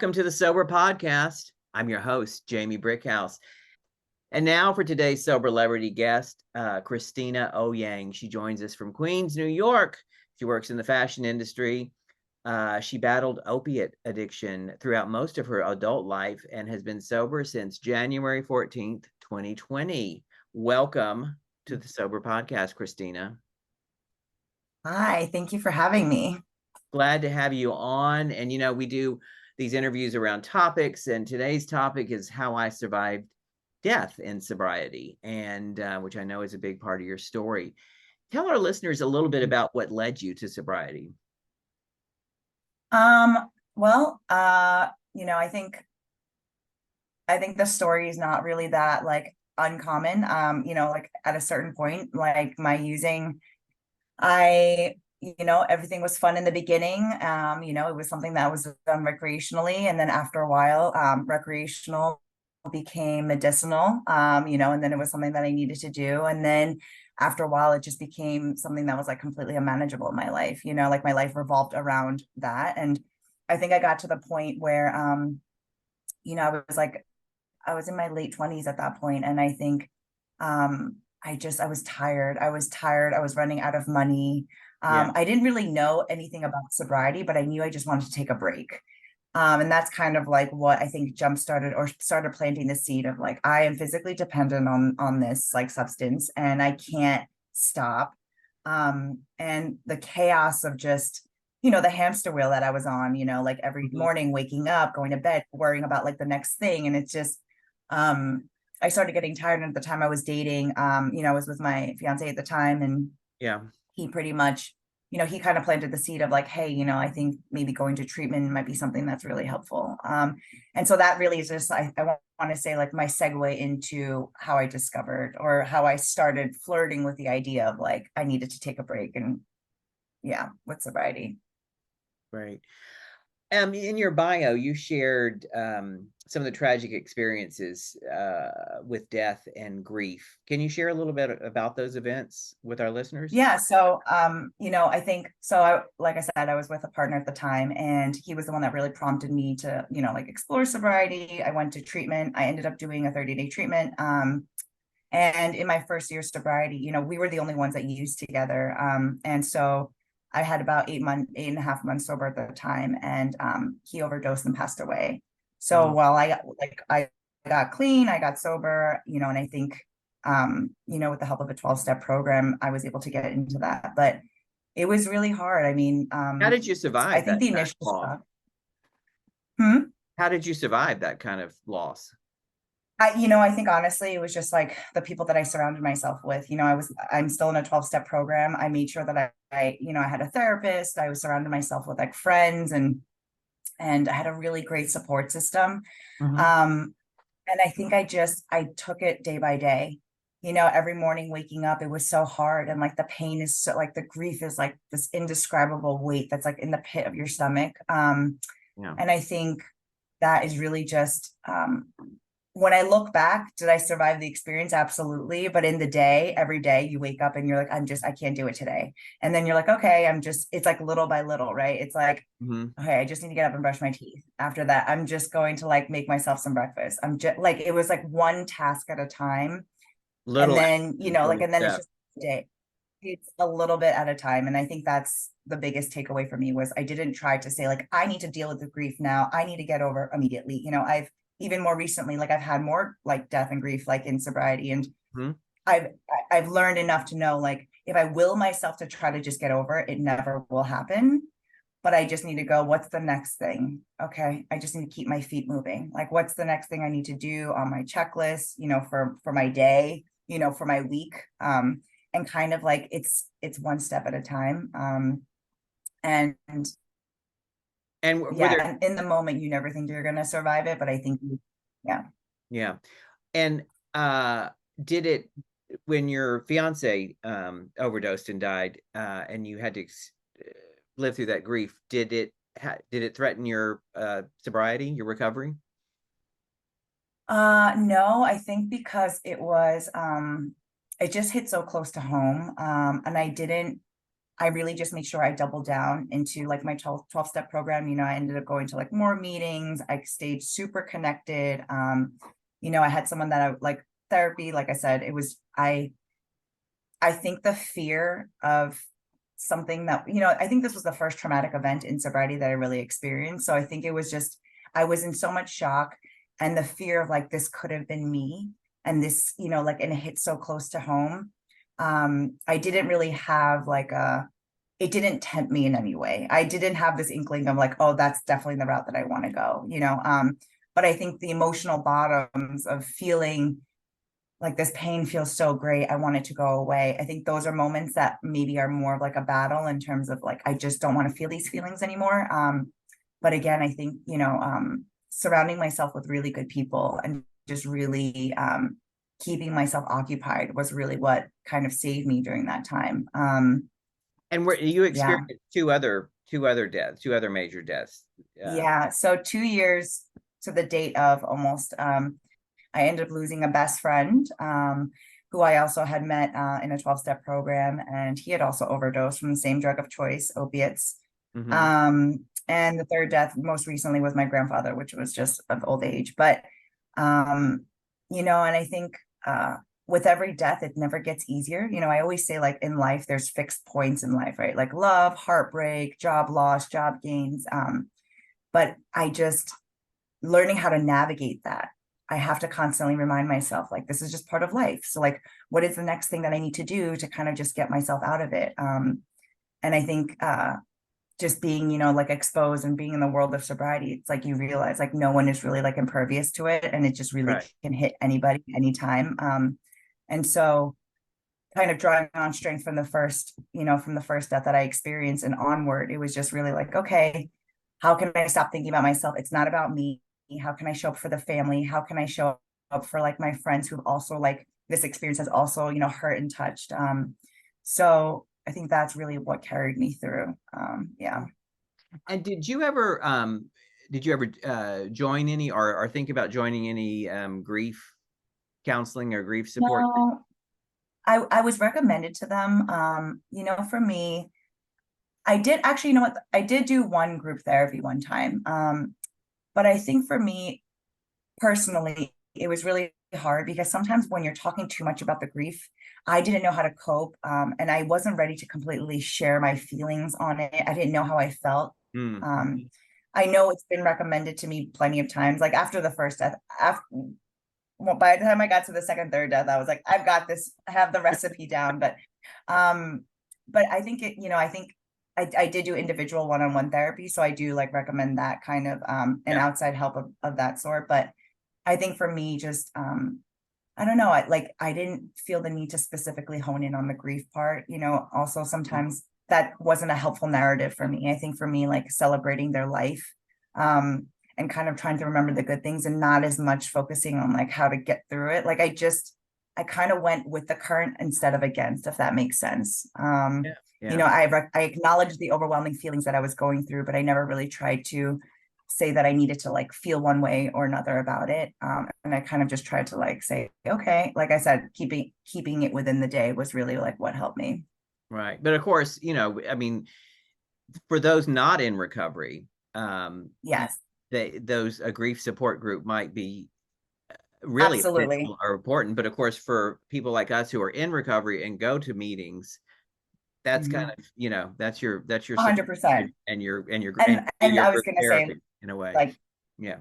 Welcome to the Sober Podcast. I'm your host, Jamie Brickhouse. And now for today's Sober Celebrity guest, Christina Ouyang. She joins us from Queens, New York. She works in the fashion industry. She battled opiate addiction throughout most of her adult life and has been sober since January 14th, 2020. Welcome to the Sober Podcast, Christina. Hi, thank you for having me. Glad to have you on. And, we do these interviews around topics, and today's topic is how I survived death in sobriety, and which I know is a big part of your story. Tell our listeners a little bit about what led you to sobriety. Well, I think the story is not really that uncommon. Like at a certain point, like my using, everything was fun in the beginning. It was something that was done recreationally. And then after a while, recreational became medicinal, and then it was something that I needed to do. And then after a while, it just became something that was like completely unmanageable in my life, like my life revolved around that. And I think I got to the point where, I was in my late 20s at that point. And I think, I was tired. I was running out of money. I didn't really know anything about sobriety, but I knew I just wanted to take a break. And that's kind of like what I think jump started or started planting the seed of like, I am physically dependent on this like substance and I can't stop. And the chaos of just, the hamster wheel that I was on, like every morning waking up, going to bed, worrying about like the next thing. And it's just, I started getting tired. And at the time I was dating, I was with my fiancé at the time, and he pretty much, he kind of planted the seed of like, hey, I think maybe going to treatment might be something that's really helpful. And so that really is just, I want to say like my segue into how I discovered or how I started flirting with the idea of like, I needed to take a break and with sobriety. Right. In your bio, you shared some of the tragic experiences with death and grief. Can you share a little bit about those events with our listeners? Yeah. So, I think, like I said, I was with a partner at the time, and he was the one that really prompted me to, like explore sobriety. I went to treatment. I ended up doing a 30-day treatment. And in my first year of sobriety, we were the only ones that used together. And so I had about 8.5 months sober at the time, and he overdosed and passed away. So while I got clean, I got sober, and I think, with the help of a 12-step program, I was able to get into that. But it was really hard. I mean, how did you survive? I think the initial stuff. How did you survive that kind of loss? I think honestly, it was just like the people that I surrounded myself with. I'm still in a 12-step program. I made sure that I had a therapist. I was surrounded myself with like friends, and I had a really great support system. And I think I took it day by day. Every morning waking up, it was so hard. And like the pain is so like the grief is like this indescribable weight that's like in the pit of your stomach. And I think that is really just, when I look back, did I survive the experience? Absolutely. But in the day, every day you wake up and you're like, I can't do it today. And then you're like, okay, it's like little by little, right? It's like, okay, I just need to get up and brush my teeth. After that, I'm just going to like make myself some breakfast. I'm just like, it was like one task at a time. And then, and then it's just a day. It's a little bit at a time. And I think that's the biggest takeaway for me was I didn't try to say like, I need to deal with the grief now. I need to get over immediately. I've even more recently, like I've had more like death and grief, like in sobriety. And I've learned enough to know, like, if I will myself to try to just get over it, it never will happen. But I just need to go, what's the next thing? Okay. I just need to keep my feet moving. Like, what's the next thing I need to do on my checklist, for my day, for my week. And kind of like, it's one step at a time. And in the moment, you never think you're going to survive it, but I think, yeah. And did it, when your fiance overdosed and died, and you had to live through that grief, did it threaten your sobriety, your recovery? No, I think because it was, it just hit so close to home, and I really just made sure I doubled down into like my 12 step program. I ended up going to like more meetings. I stayed super connected. I had someone that I like therapy. Like I said, I think the fear of something that, I think this was the first traumatic event in sobriety that I really experienced. So I think it was just, I was in so much shock, and the fear of like, this could have been me. And this, and it hit so close to home. I didn't really have it didn't tempt me in any way. I didn't have this inkling of like, oh, that's definitely the route that I want to go, but I think the emotional bottoms of feeling like this pain feels so great, I want it to go away. I think those are moments that maybe are more of like a battle in terms of like, I just don't want to feel these feelings anymore. But again, I think, surrounding myself with really good people and just really keeping myself occupied was really what kind of saved me during that time. And where you Yeah. experienced two other deaths, two other major deaths. Yeah. So 2 years to the date of almost, I ended up losing a best friend, who I also had met in a 12-step program, and he had also overdosed from the same drug of choice, opiates. And the third death most recently was my grandfather, which was just of old age. But, and I think with every death, it never gets easier. I always say like in life, there's fixed points in life, right? Like love, heartbreak, job loss, job gains. But I just learning how to navigate that. I have to constantly remind myself, like, this is just part of life. So like, what is the next thing that I need to do to kind of just get myself out of it? And I think just being, like exposed and being in the world of sobriety, it's like you realize like no one is really like impervious to it, and it just really can hit anybody anytime. And so kind of drawing on strength from the first death that I experienced and onward, it was just really like, okay, how can I stop thinking about myself? It's not about me. How can I show up for the family? How can I show up for like my friends who've also like this experience has also, hurt and touched. So I think that's really what carried me through. Yeah. And did you ever join any or think about joining any grief counseling or grief support? No, I was recommended to them. For me, I did actually, what? I did do one group therapy one time. But I think for me personally, it was really hard because sometimes when you're talking too much about the grief, I didn't know how to cope. And I wasn't ready to completely share my feelings on it. I didn't know how I felt. I know it's been recommended to me plenty of times. Like after the first death, well, by the time I got to the second, third death, I was like, I've got this, I have the recipe down. But I think I think I did do individual one-on-one therapy. So I do like recommend that kind of an outside help of that sort. But I think for me, just I don't know, I didn't feel the need to specifically hone in on the grief part. Also sometimes that wasn't a helpful narrative for me. I think for me, like celebrating their life, and kind of trying to remember the good things and not as much focusing on like how to get through it. Like I kind of went with the current instead of against, if that makes sense. I acknowledged the overwhelming feelings that I was going through, but I never really tried to say that I needed to like feel one way or another about it. And I kind of just tried to like say, okay, like I said, keeping it within the day was really like what helped me. Right. But of course, I mean, for those not in recovery, Yes, a grief support group might be really absolutely are important. But of course, for people like us who are in recovery and go to meetings, that's kind of, that's your 100%. and your And your I was group gonna say, therapy in a way. like, Yeah.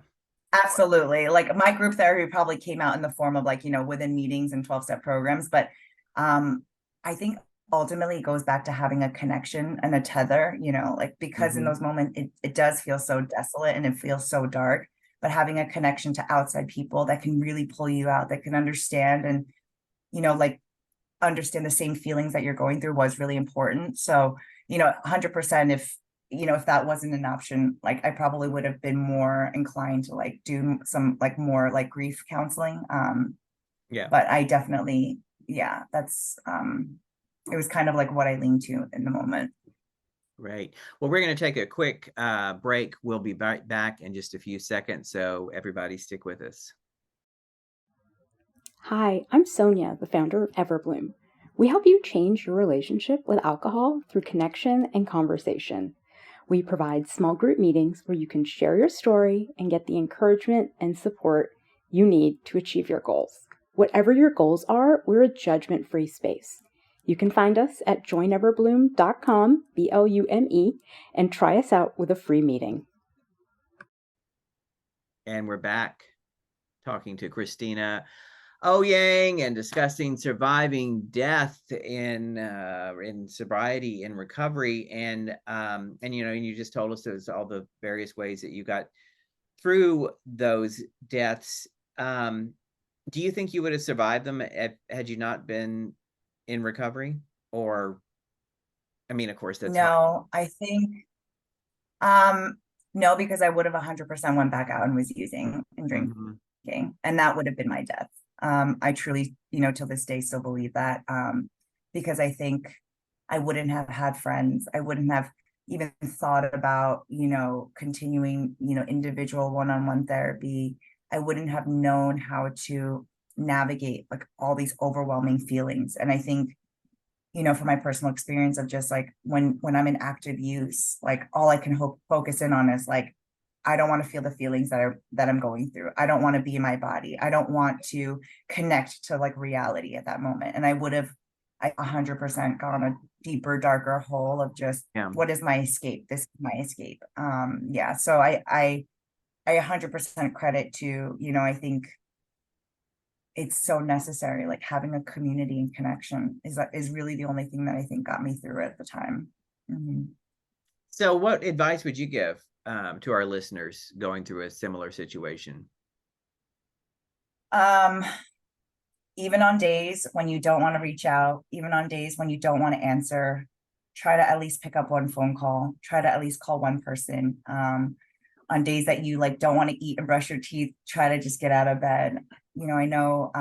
absolutely. Like my group therapy probably came out in the form of like, within meetings and 12-step programs. But I think ultimately it goes back to having a connection and a tether, like because in those moments it does feel so desolate and it feels so dark, but having a connection to outside people that can really pull you out, that can understand and, like understand the same feelings that you're going through was really important. So, 100% if that wasn't an option, like I probably would have been more inclined to like do some like more like grief counseling. But I definitely, that's it was kind of like what I leaned to in the moment. Great. Well, we're going to take a quick break. We'll be back in just a few seconds. So everybody stick with us. Hi, I'm Sonia, the founder of Everbloom. We help you change your relationship with alcohol through connection and conversation. We provide small group meetings where you can share your story and get the encouragement and support you need to achieve your goals. Whatever your goals are, we're a judgment-free space. You can find us at joineverbloom.com, BLUME, and try us out with a free meeting. And we're back talking to Christina Ouyang and discussing surviving death in sobriety and recovery. And you just told us there's all the various ways that you got through those deaths. Do you think you would have survived them had you not been in recovery? Or, I mean, of course, that's no, hard. I think, no, because I would have 100% went back out and was using and drinking, and that would have been my death. I truly, till this day still believe that, because I think I wouldn't have had friends. I wouldn't have even thought about, continuing, individual one-on-one therapy. I wouldn't have known how to navigate like all these overwhelming feelings. And I think, from my personal experience of just like when I'm in active use, like all I can focus in on is like, I don't want to feel the feelings that I'm going through. I don't want to be in my body. I don't want to connect to like reality at that moment. And I 100% gone a deeper, darker hole of just, what is my escape? This is my escape. So I 100% credit to, I think it's so necessary. Like having a community and connection is really the only thing that I think got me through it at the time. So what advice would you give to our listeners going through a similar situation? Even on days when you don't want to reach out, even on days when you don't want to answer, try to at least pick up one phone call, try to at least call one person. On days that you like don't want to eat and brush your teeth, try to just get out of bed. I know,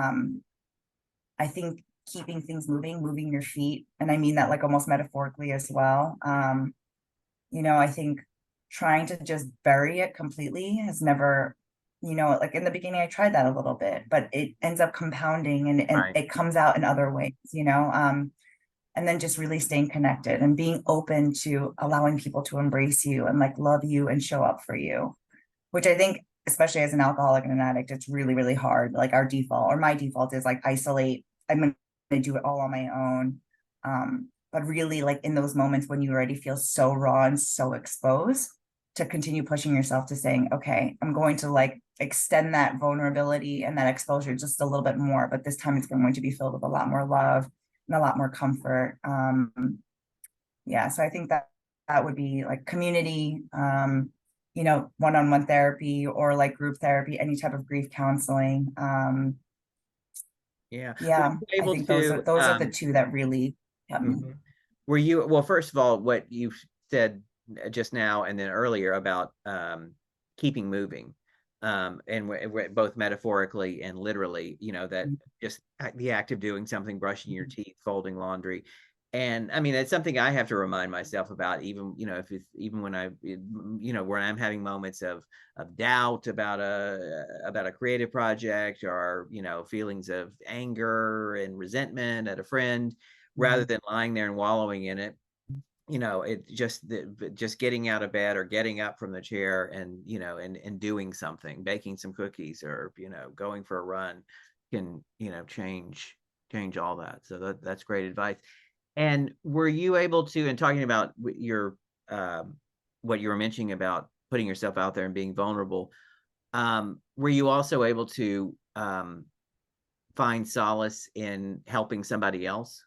I think keeping things moving your feet, and I mean that like almost metaphorically as well. I think trying to just bury it completely has never, like in the beginning I tried that a little bit, but it ends up compounding and right. It comes out in other ways, and then just really staying connected and being open to allowing people to embrace you and like love you and show up for you, which I think, especially as an alcoholic and an addict, it's really, really hard. Like our default, or my default, is like isolate. I'm going to do it all on my own. But really, like in those moments when you already feel so raw and so exposed, to continue pushing yourself to saying, okay, I'm going to like extend that vulnerability and that exposure just a little bit more, but this time it's going to be filled with a lot more love and a lot more comfort. So I think that would be like community, one-on-one therapy or like group therapy, any type of grief counseling. I think those are the two that really helped me. Were you, well, first of all, what you said just now and then earlier about keeping moving, and both metaphorically and literally, that just the act of doing something, brushing your teeth, folding laundry. And I mean, it's something I have to remind myself about, even, if it's even when when I'm having moments of doubt about a creative project, or, feelings of anger and resentment at a friend, rather than lying there and wallowing in it. It just getting out of bed or getting up from the chair and, and doing something, baking some cookies, or, going for a run can, change all that. So that's great advice. And were you able to, and talking about your, what you were mentioning about putting yourself out there and being vulnerable, were you also able to find solace in helping somebody else?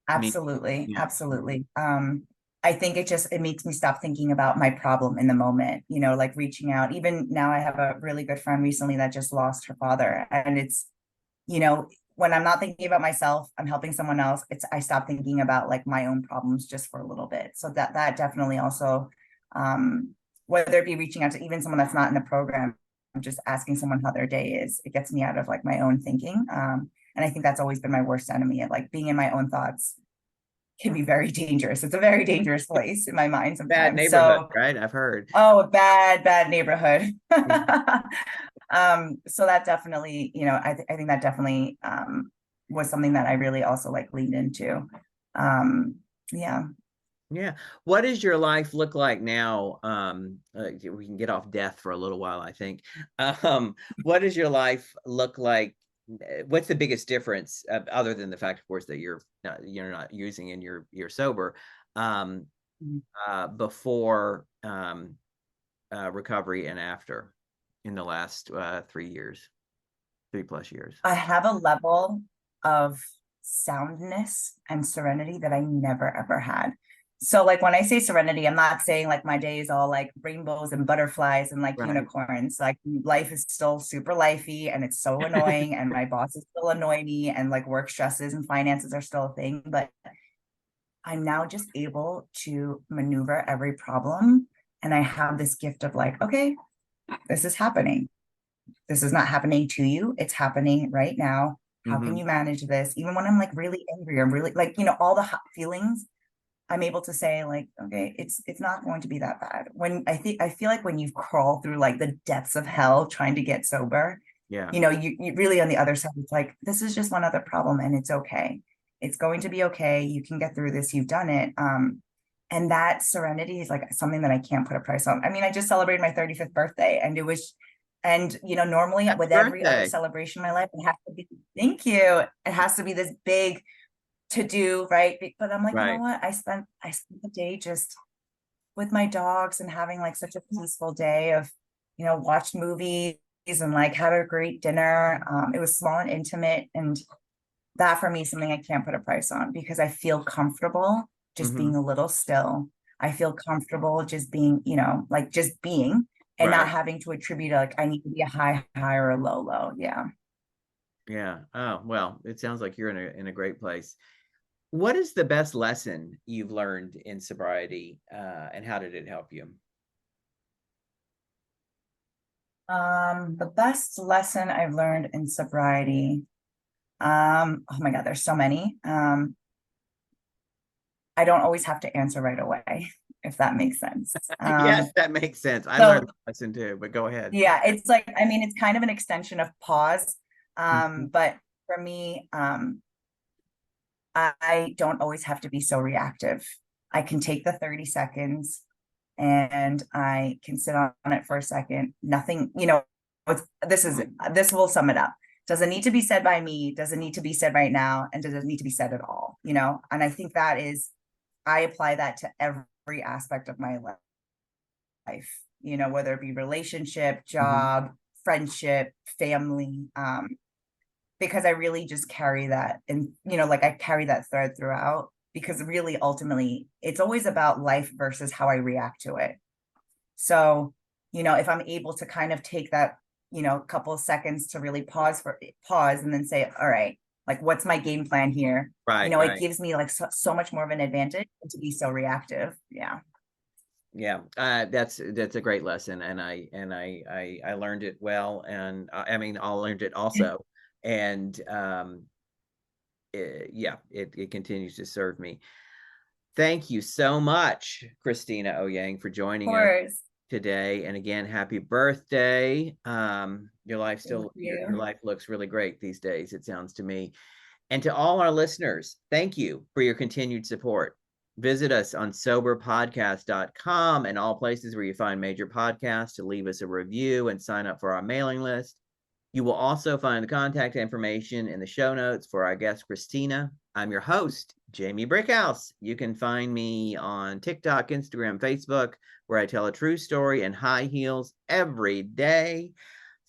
Absolutely. Absolutely. I think it makes me stop thinking about my problem in the moment, like reaching out. Even now I have a really good friend recently that just lost her father, and it's, when I'm not thinking about myself, I'm helping someone else. I stop thinking about like my own problems just for a little bit. So that definitely also, whether it be reaching out to even someone that's not in the program, just asking someone how their day is, it gets me out of like my own thinking. And I think that's always been my worst enemy, at like being in my own thoughts can be very dangerous. It's a very dangerous place in my mind sometimes. Bad neighborhood, right? I've heard. Oh, a bad neighborhood. So that definitely, I think that definitely was something that I really also like leaned into. Yeah. Yeah. What does your life look like now? We can get off death for a little while, I think. What does your life look like? What's the biggest difference, other than the fact, of course, that you're not using and you're sober, before recovery and after, in the last 3+ years? I have a level of soundness and serenity that I never ever had. So like when I say serenity, I'm not saying like my day is all like rainbows and butterflies and like Right. unicorns. Like life is still super lifey and it's so annoying and my bosses still annoy me and like work stresses and finances are still a thing. But I'm now just able to maneuver every problem. And I have this gift of like, okay, this is happening. This is not happening to you. It's happening right now. How can you manage this? Even when I'm like really angry, I'm really like, all the hot feelings, I'm able to say like, okay, it's not going to be that bad. I feel like when you've crawled through like the depths of hell trying to get sober, Yeah. You really on the other side, it's like, this is just one other problem and it's okay. It's going to be okay. You can get through this. You've done it. And that serenity is like something that I can't put a price on. I mean, I just celebrated my 35th birthday and it was, and normally with every other celebration in my life, it has to be, thank you. It has to be this big to do, right? But I'm like, you know what? I spent the day just with my dogs and having like such a peaceful day of, watched movies and like had a great dinner. It was small and intimate. And that for me is something I can't put a price on because I feel comfortable just being a little still. I feel comfortable just being, like just being and not having to attribute like I need to be a high or a low. Yeah. Yeah. Oh, well, it sounds like you're in a great place. What is the best lesson you've learned in sobriety, and how did it help you? The best lesson I've learned in sobriety. Oh my God, there's so many. I don't always have to answer right away, if that makes sense. Yes, that makes sense. I learned the lesson too, but go ahead. Yeah, it's like, I mean, it's kind of an extension of pause. But for me, I don't always have to be so reactive. I can take the 30 seconds and I can sit on it for a second. Nothing, this will sum it up. Does it need to be said by me? Does it need to be said right now? And does it need to be said at all? And I think I apply that to every aspect of my life, whether it be relationship, job, friendship, family, because I really just carry that. And, like I carry that thread throughout because really, ultimately, it's always about life versus how I react to it. So, if I'm able to kind of take that, couple of seconds to really pause and then say, all right, like, what's my game plan here? Right. It gives me like so much more of an advantage to be so reactive. Yeah. Yeah. That's a great lesson. And I learned it well. And I mean, I learned it also. And it continues to serve me. Thank you so much, Christina Ouyang, for joining us today. And again, happy birthday. Your life your life looks really great these days, it sounds to me. And to all our listeners, thank you for your continued support. Visit us on soberpodcast.com and all places where you find major podcasts to leave us a review and sign up for our mailing list. You will also find the contact information in the show notes for our guest, Christina. I'm your host, Jamie Brickhouse. You can find me on TikTok, Instagram, Facebook, where I tell a true story in high heels every day.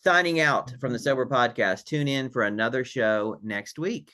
Signing out from the Sober Podcast. Tune in for another show next week.